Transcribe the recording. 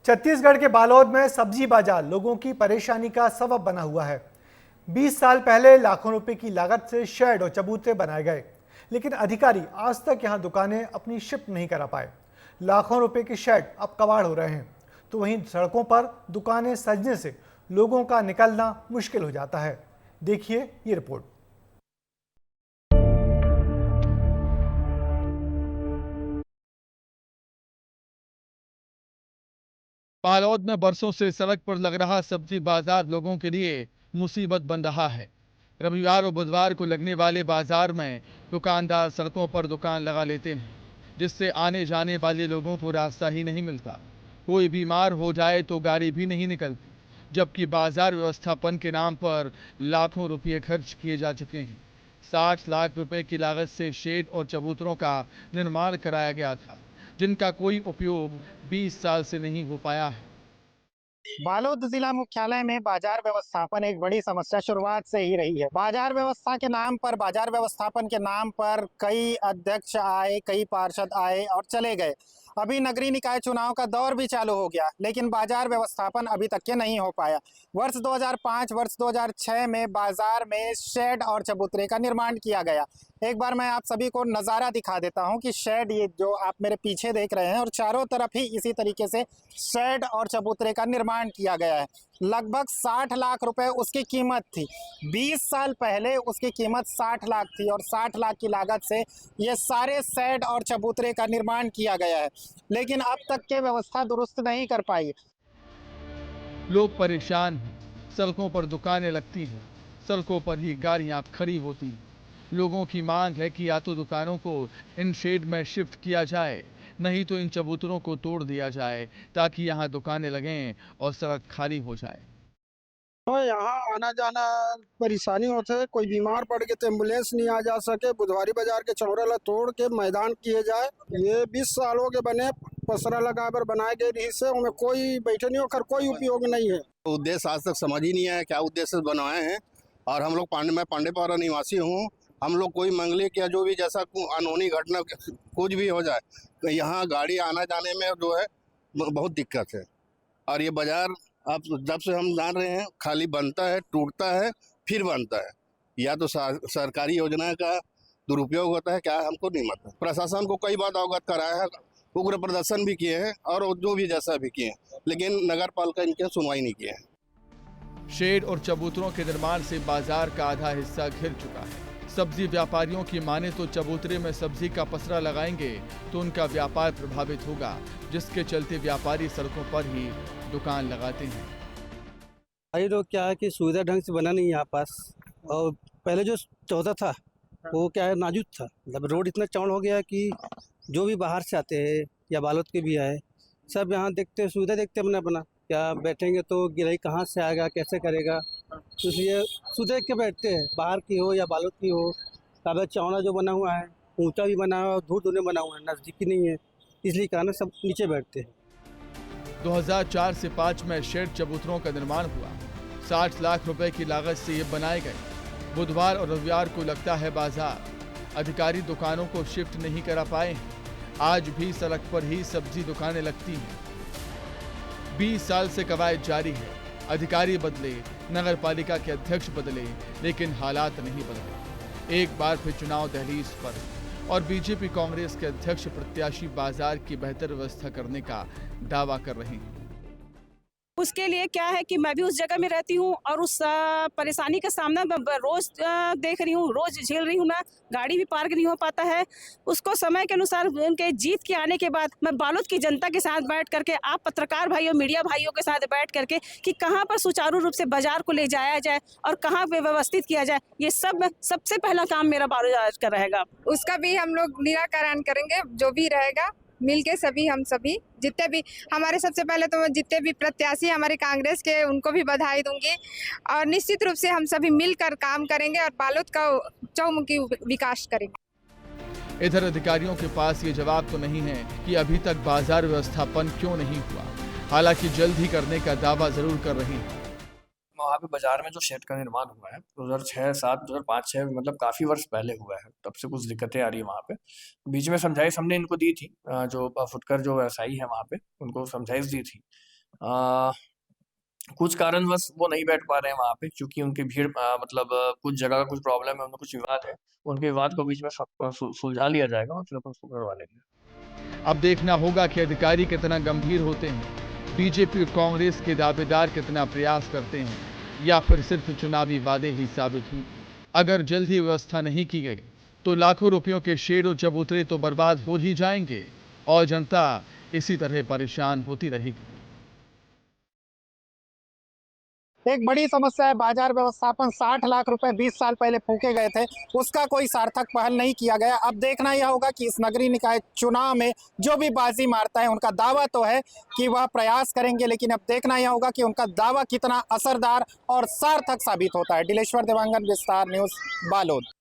छत्तीसगढ़ के बालोद में सब्जी बाजार लोगों की परेशानी का सबब बना हुआ है। 20 साल पहले लाखों रुपए की लागत से शेड और चबूतरे बनाए गए, लेकिन अधिकारी आज तक यहां दुकानें अपनी शिफ्ट नहीं करा पाए। लाखों रुपए के शेड अब कबाड़ हो रहे हैं, तो वहीं सड़कों पर दुकानें सजने से लोगों का निकलना मुश्किल हो जाता है। देखिए ये रिपोर्ट। बालोद में बरसों से सड़क पर लग रहा सब्जी बाजार लोगों के लिए मुसीबत बन रहा है। रविवार और बुधवार को लगने वाले बाजार में दुकानदार सड़कों पर दुकान लगा लेते हैं, जिससे आने जाने वाले लोगों को रास्ता ही नहीं मिलता। कोई बीमार हो जाए तो गाड़ी भी नहीं निकलती, जबकि बाजार व्यवस्थापन के नाम पर लाखों रुपये खर्च किए जा चुके हैं। 60 लाख रुपए की लागत से शेड और चबूतरों का निर्माण कराया गया था, जिनका कोई उपयोग 20 साल से नहीं हो पाया है। बालोद जिला मुख्यालय में बाजार व्यवस्थापन एक बड़ी समस्या शुरुआत से ही रही है। बाजार व्यवस्था के नाम पर, बाजार व्यवस्थापन के नाम पर कई अध्यक्ष आए, कई पार्षद आए और चले गए। अभी नगरीय निकाय चुनाव का दौर भी चालू हो गया, लेकिन बाजार व्यवस्थापन अभी तक के नहीं हो पाया। वर्ष 2005, वर्ष 2006 में बाजार में शेड और चबूतरे का निर्माण किया गया। एक बार मैं आप सभी को नज़ारा दिखा देता हूं कि शेड, ये जो आप मेरे पीछे देख रहे हैं, और चारों तरफ ही इसी तरीके से शेड और चबूतरे का निर्माण किया गया है। लगभग 60 लाख रुपए उसकी कीमत थी। 20 साल पहले उसकी कीमत 60 लाख थी और 60 लाख की लागत से ये सारे शेड और चबूतरे का निर्माण किया गया है, लेकिन अब तक के व्यवस्था दुरुस्त नहीं कर पाई। लोग परेशान हैं, सड़कों पर दुकानें लगती हैं, सड़कों पर ही गाड़ियां खड़ी होती हैं। लोगों की मांग है कि या तो दुकानों को इन शेड में शिफ्ट किया जाए, नहीं तो इन चबूतरों को तोड़ दिया जाए, ताकि यहाँ दुकानें लगें और सड़क खाली हो जाए। तो यहाँ आना जाना परेशानी होते है। कोई बीमार पड़ गए तो एम्बुलेंस नहीं आ जा सके। बुधवारी बाजार के चौराला तोड़ के मैदान किए जाए। ये 20 सालों के बने पसरा लगा कर बनाए गए रही से उनमें कोई बैठे नहीं होकर कोई उपयोग नहीं है। उद्देश्य आज तक समझ ही नहीं आया क्या उद्देश्य बनवाए हैं। और हम लोग मैं पांडेपारा निवासी हूँ। हम लोग कोई मंगलिक या जो भी जैसा अनहोनी घटना कुछ भी हो जाए तो यहाँ गाड़ी आना जाने में जो है बहुत दिक्कत है। और ये बाजार अब जब से हम जान रहे हैं खाली बनता है, टूटता है, फिर बनता है। या तो सरकारी योजना का दुरुपयोग होता है, क्या हमको नहीं मालूम। प्रशासन को कई बार अवगत कराया है, उग्र प्रदर्शन भी किए हैं और जो भी जैसा भी किए हैं, लेकिन नगर पालिका इनके सुनवाई नहीं किए हैं। शेड और चबूतरों के निर्माण से बाजार का आधा हिस्सा घिर चुका है। सब्जी व्यापारियों की माने तो चबूतरे में सब्जी का पसरा लगाएंगे तो उनका व्यापार प्रभावित होगा, जिसके चलते व्यापारी सड़कों पर ही दुकान लगाते हैं। भाई लोग क्या है कि सुविधा ढंग से बना नहीं यहाँ पास। और पहले जो चौथा था वो क्या है, नाजुक था। मतलब रोड इतना चौड़ा हो गया कि जो भी बाहर से आते हैं या बालोद के भी आए, सब यहाँ देखते हैं, सुविधा देखते हैं अपना अपना। क्या बैठेंगे तो गिराई कहाँ से आएगा, कैसे करेगा, तो इसलिए सुविधा देख के बैठते हैं। बाहर की हो या बालोद की हो, कागज चौड़ा जो बना हुआ है, ऊंचा भी बना हुआ है और दूर दूर में बना हुआ है, नज़दीकी नहीं है, इसलिए कारण सब नीचे बैठते हैं। 2004 से 5 में शेड चबूतरों का निर्माण हुआ। 60 लाख रुपए की लागत से ये बनाए गए। बुधवार और रविवार को लगता है बाजार। अधिकारी दुकानों को शिफ्ट नहीं करा पाए हैं। आज भी सड़क पर ही सब्जी दुकानें लगती हैं। 20 साल से कवायद जारी है। अधिकारी बदले, नगर पालिका के अध्यक्ष बदले, लेकिन हालात नहीं बदले। एक बार फिर चुनाव दहलीज पर और बीजेपी कांग्रेस के अध्यक्ष प्रत्याशी बाजार की बेहतर व्यवस्था करने का दावा कर रहे हैं। उसके लिए क्या है कि मैं भी उस जगह में रहती हूँ और उस परेशानी का सामना मैं रोज देख रही हूँ, रोज झेल रही हूँ। मैं गाड़ी भी पार्क नहीं हो पाता है। उसको समय के अनुसार उनके जीत के आने के बाद मैं बालोद की जनता के साथ बैठ करके, आप पत्रकार भाइयों, मीडिया भाइयों के साथ बैठ करके कि कहाँ पर सुचारू रूप से बाजार को ले जाया जाए और कहाँ पे व्यवस्थित किया जाए, ये सब सबसे पहला काम मेरा बाजार का रहेगा। उसका भी हम लोग निराकरण करेंगे। जो भी रहेगा मिलके सभी, हम सभी जितने भी हमारे, सबसे पहले तो जितने भी प्रत्याशी हमारे कांग्रेस के, उनको भी बधाई दूंगी। और निश्चित रूप से हम सभी मिलकर काम करेंगे और बालोद का चौमुखी विकास करेंगे। इधर अधिकारियों के पास ये जवाब तो नहीं है कि अभी तक बाजार व्यवस्थापन क्यों नहीं हुआ। हालांकि जल्द ही करने का दावा जरूर कर रहे हैं। वहाँ पे बाजार में जो शेड का निर्माण हुआ है 2006, 7, 2005-6 मतलब काफ़ी वर्ष पहले हुआ है। तब से कुछ दिक्कतें आ रही है वहाँ पे। बीच में समझाइश हमने इनको दी थी, जो फुटकर जो व्यवसायी है वहाँ पे, उनको समझाइश दी थी। कुछ कारणवश वो नहीं बैठ पा रहे हैं वहाँ पे, क्योंकि उनकी भीड़ मतलब कुछ जगह का कुछ प्रॉब्लम है, उनमें कुछ विवाद है। उनके विवाद को बीच में सुलझा लिया जाएगा और फिर अपन उसको करवा लेंगे। अब देखना होगा कि अधिकारी कितना गंभीर होते हैं, बीजेपी और कांग्रेस के दावेदार कितना प्रयास करते हैं, या फिर सिर्फ चुनावी वादे ही साबित हुए। अगर जल्द ही व्यवस्था नहीं की गई तो लाखों रुपयों के शेर और चबूतरे तो बर्बाद हो ही जाएंगे और जनता इसी तरह परेशान होती रहेगी। एक बड़ी समस्या है बाजार व्यवस्थापन। 60 लाख रुपए 20 साल पहले फूके गए थे, उसका कोई सार्थक पहल नहीं किया गया। अब देखना यह होगा कि इस नगरीय निकाय चुनाव में जो भी बाजी मारता है, उनका दावा तो है कि वह प्रयास करेंगे, लेकिन अब देखना यह होगा कि उनका दावा कितना असरदार और सार्थक साबित होता है। दिलेश्वर देवांगन, विस्तार न्यूज़, बालोद।